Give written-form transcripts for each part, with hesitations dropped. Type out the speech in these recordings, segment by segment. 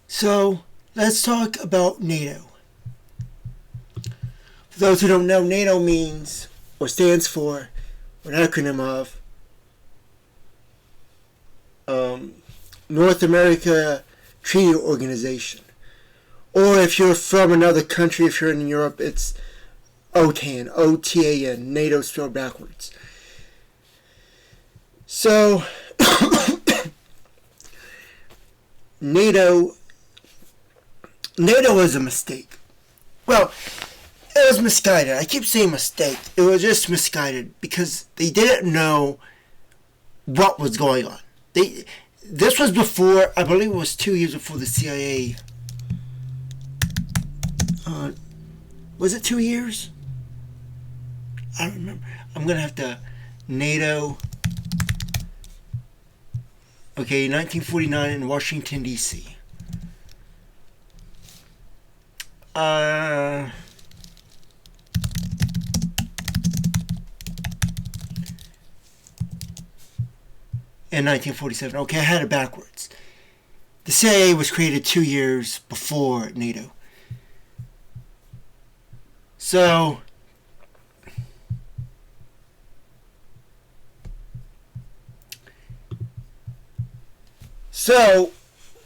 So, let's talk about NATO. For those who don't know, NATO means, or stands for, or an acronym of, North America Treaty Organization. Or if you're from another country, if you're in Europe, it's OTAN, O-T-A-N, NATO spelled backwards. So, NATO was a mistake. Well, it was misguided. I keep saying mistake. It was just misguided because they didn't know what was going on. This was before, I believe it was 2 years before the CIA. Was it 2 years? I don't remember. I'm going to have to... NATO... Okay, 1949 in Washington, D.C. In 1947. Okay, I had it backwards. The CIA was created 2 years before NATO. So,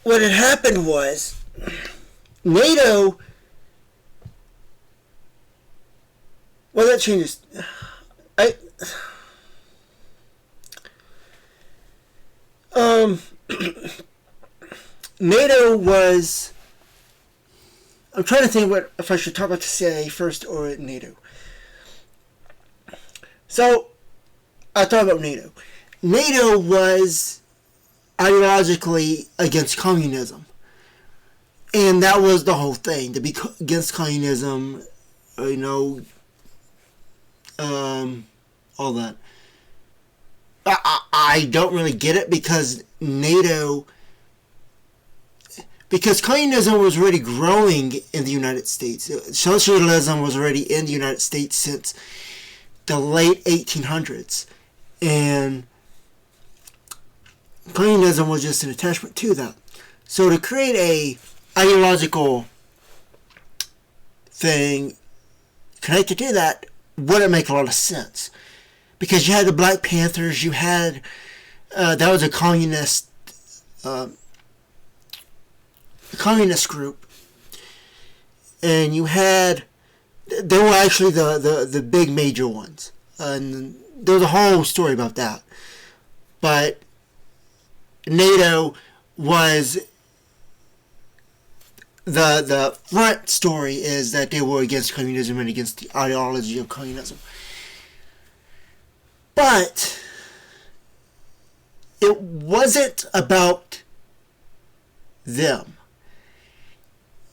what had happened was, NATO, well, that changes. NATO was, I'm trying to think if I should talk about the CIA first or NATO. So, I thought about NATO. NATO was ideologically against communism. And that was the whole thing, to be against communism, all that. I don't really get it because communism was already growing in the United States. Socialism was already in the United States since the late 1800s. And communism was just an attachment to that. So to create a ideological thing connected to that wouldn't make a lot of sense. Because you had the Black Panthers, you had, that was a communist group. And you had, they were actually the big major ones. And there was a whole story about that. But NATO was, the front story is that they were against communism and against the ideology of communism. But it wasn't about them.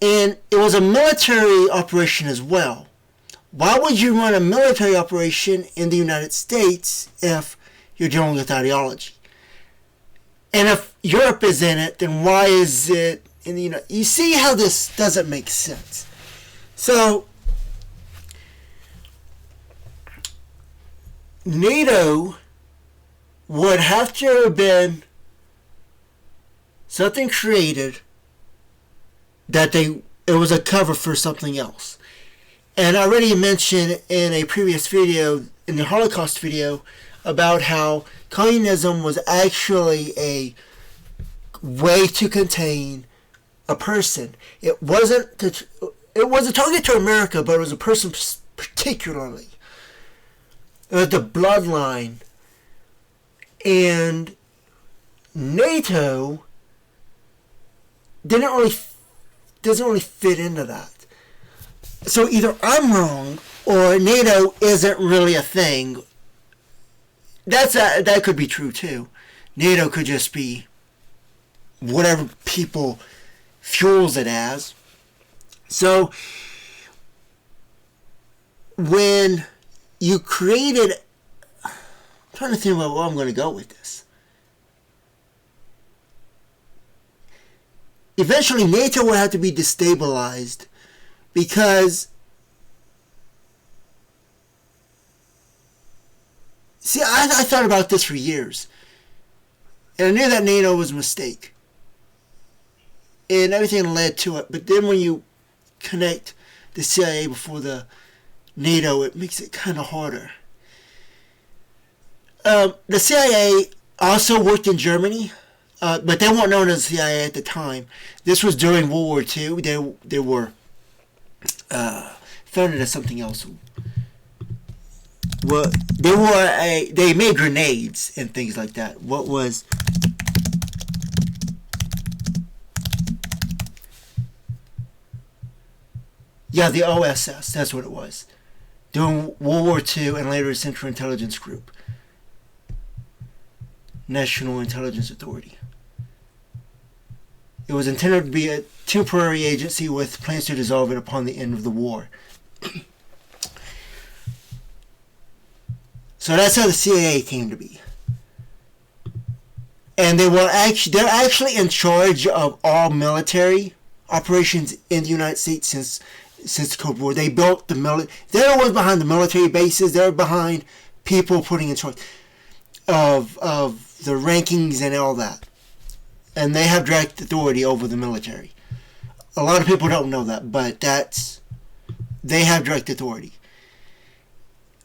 And it was a military operation as well. Why would you run a military operation in the United States if you're dealing with ideology? And if Europe is in it, then why is it in the United States? You see how this doesn't make sense. So, NATO would have to have been something created that it was a cover for something else. And I already mentioned in a previous video, in the Holocaust video, about how communism was actually a way to contain a person. It wasn't a target to America, but it was a person particularly. The bloodline. And NATO doesn't really fit into that. So either I'm wrong or NATO isn't really a thing. That could be true too. NATO could just be whatever people fuels it as. So when you created, I'm trying to think about where I'm going to go with this. Eventually NATO will have to be destabilized because, see, I thought about this for years. And I knew that NATO was a mistake. and everything led to it. But then when you connect the CIA before the NATO, it makes it kind of harder. The CIA also worked in Germany, but they weren't known as the CIA at the time. This was during World War II. They were founded as something else. Well, they made grenades and things like that. What was Yeah, the OSS, that's what it was. During World War II and later Central Intelligence Group. National Intelligence Authority. It was intended to be a temporary agency with plans to dissolve it upon the end of the war. So that's how the CIA came to be. And they're actually in charge of all military operations in the United States since the Cold War. They built the military. They're the ones behind the military bases. They're behind people putting in charge of the rankings and all that. And they have direct authority over the military. A lot of people don't know that, but they have direct authority.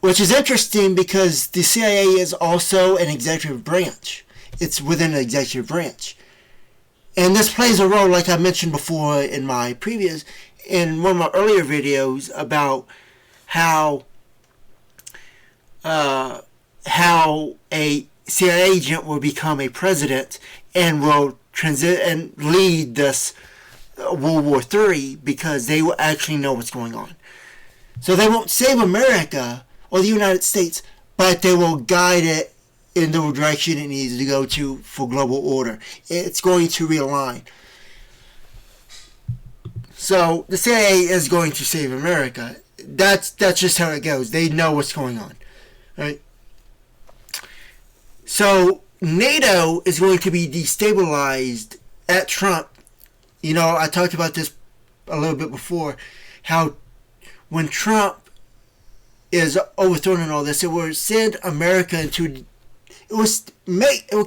Which is interesting because the CIA is also an executive branch. It's within an executive branch. And this plays a role, like I mentioned before in one of my earlier videos, about how a CIA agent will become a president and will lead this World War III because they will actually know what's going on. So they won't save America or the United States, but they will guide it in the direction it needs to go to for global order. It's going to realign. So the CIA is going to save America. That's just how it goes. They know what's going on, right? So NATO is going to be destabilized at Trump. You know, I talked about this a little bit before, how when Trump is overthrown and all this, it will send America into it will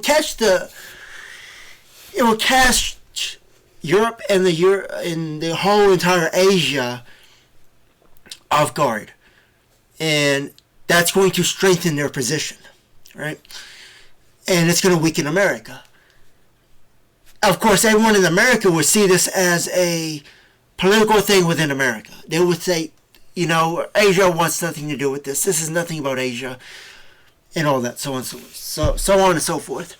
catch Europe and the whole entire Asia off guard, and that's going to strengthen their position, right? And it's going to weaken America. Of course, everyone in America would see this as a political thing within America. They would say, you know, Asia wants nothing to do with this. This is nothing about Asia, and all that, so on and so forth.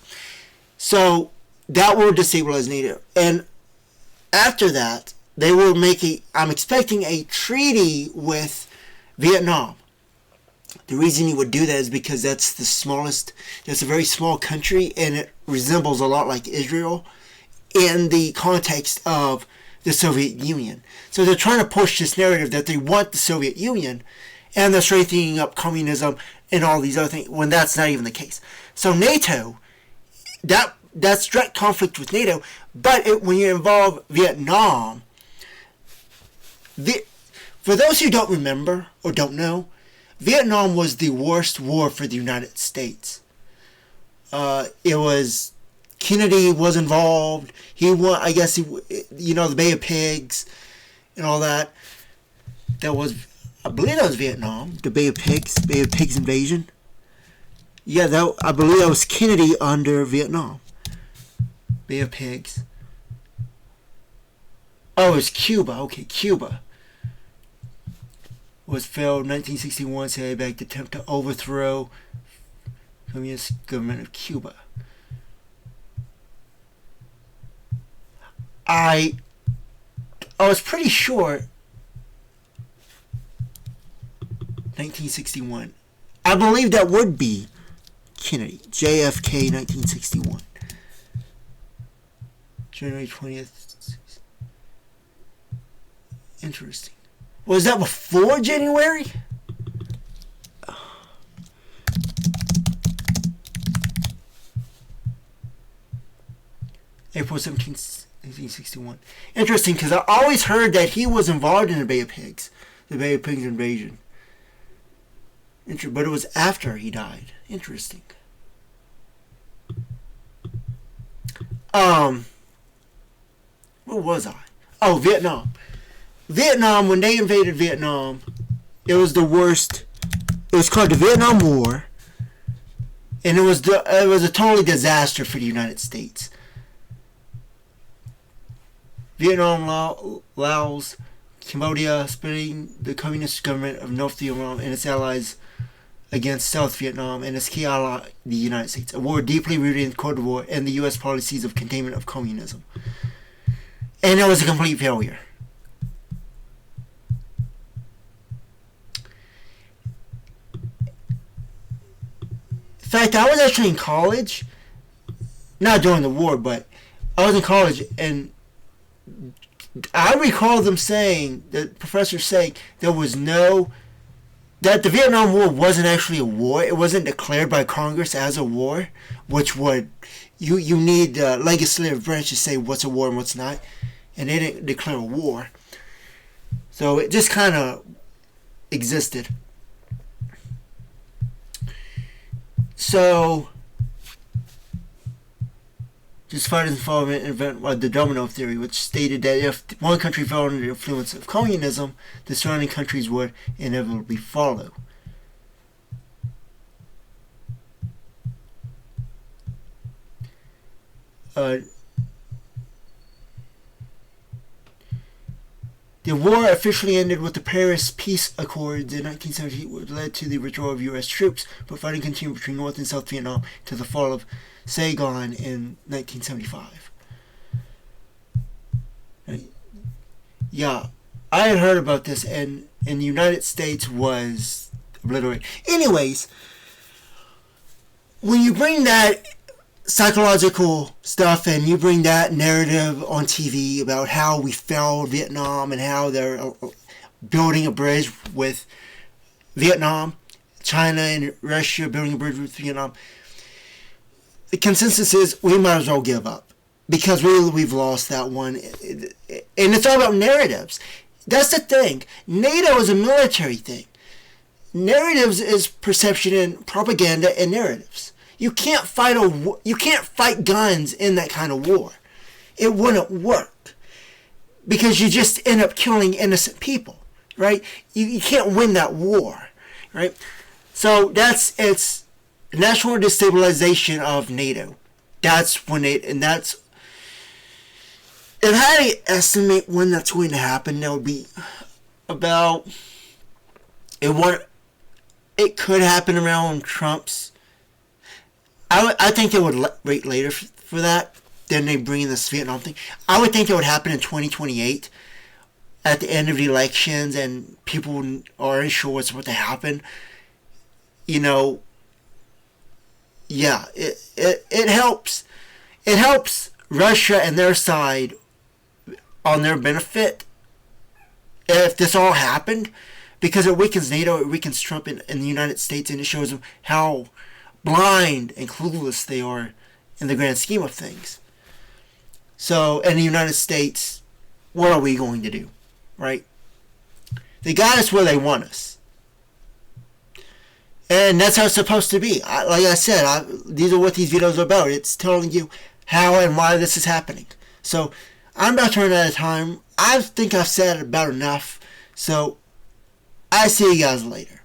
So that will destabilize NATO. And after that, they will I'm expecting a treaty with Vietnam. The reason you would do that is because that's a very small country, and it resembles a lot like Israel in the context of the Soviet Union. So they're trying to push this narrative that they want the Soviet Union, and they're straightening up communism and all these other things, when that's not even the case. So NATO, that's direct conflict with NATO, but when you involve Vietnam, for those who don't remember or don't know, Vietnam was the worst war for the United States. Kennedy was involved. He won, I guess, the Bay of Pigs and all that. I believe that was Vietnam, the Bay of Pigs invasion. Yeah, I believe that was Kennedy under Vietnam. Bay of Pigs. Oh, it was Cuba. Okay, Cuba was failed 1961 CIA-backed attempt to overthrow communist government of Cuba. I was pretty sure 1961. I believe that would be Kennedy. JFK 1961. January 20th. Interesting. Was that before January? April 17th, 1961. Interesting, because I always heard that he was involved in the Bay of Pigs invasion. But it was after he died. Interesting. What Where was I? Oh, Vietnam. Vietnam, when they invaded Vietnam, it was the worst. It was called the Vietnam War, and it was a totally disaster for the United States. Vietnam, Laos, Cambodia, splitting the communist government of North Vietnam and its allies against South Vietnam and its key ally, the United States. A war deeply rooted in the Cold War and the U.S. policies of containment of communism. And it was a complete failure. In fact, I was actually in college, not during the war, but I was in college, and I recall them saying, the professor saying, that the Vietnam War wasn't actually a war. It wasn't declared by Congress as a war, which would, you need the legislative branch to say what's a war and what's not, and they didn't declare a war. So it just kind of existed. So, despite its involvement in the domino theory, which stated that if one country fell under the influence of communism, the surrounding countries would inevitably follow. The war officially ended with the Paris Peace Accords in 1970, which led to the withdrawal of U.S. troops, but fighting continued between North and South Vietnam to the fall of Saigon in 1975. Yeah, I had heard about this, and the United States was obliterated. Anyways, when you bring that psychological stuff and you bring that narrative on TV about how we failed Vietnam and how they're building a bridge with Vietnam, China and Russia building a bridge with Vietnam, the consensus is we might as well give up because we've lost that one. And it's all about narratives. That's the thing. NATO is a military thing. Narratives is perception and propaganda and narratives. You can't fight guns in that kind of war. It wouldn't work because you just end up killing innocent people, right? You can't win that war, right? So it's national destabilization of NATO. That's when if I had to estimate when that's going to happen, that would be about it could happen around Trump's. I think they would wait later for that. Then they bring in this Vietnam thing. I would think it would happen in 2028 at the end of the elections and people are unsure what's about to happen. You know, yeah, it helps. It helps Russia and their side on their benefit if this all happened, because it weakens NATO, it weakens Trump in the United States, and it shows them how blind and clueless they are in the grand scheme of things. So, in the United States, what are we going to do, right? They got us where they want us. And that's how it's supposed to be. Like I said, these are what these videos are about. It's telling you how and why this is happening. So, I'm about to run out of time. I think I've said about enough. So, I see you guys later.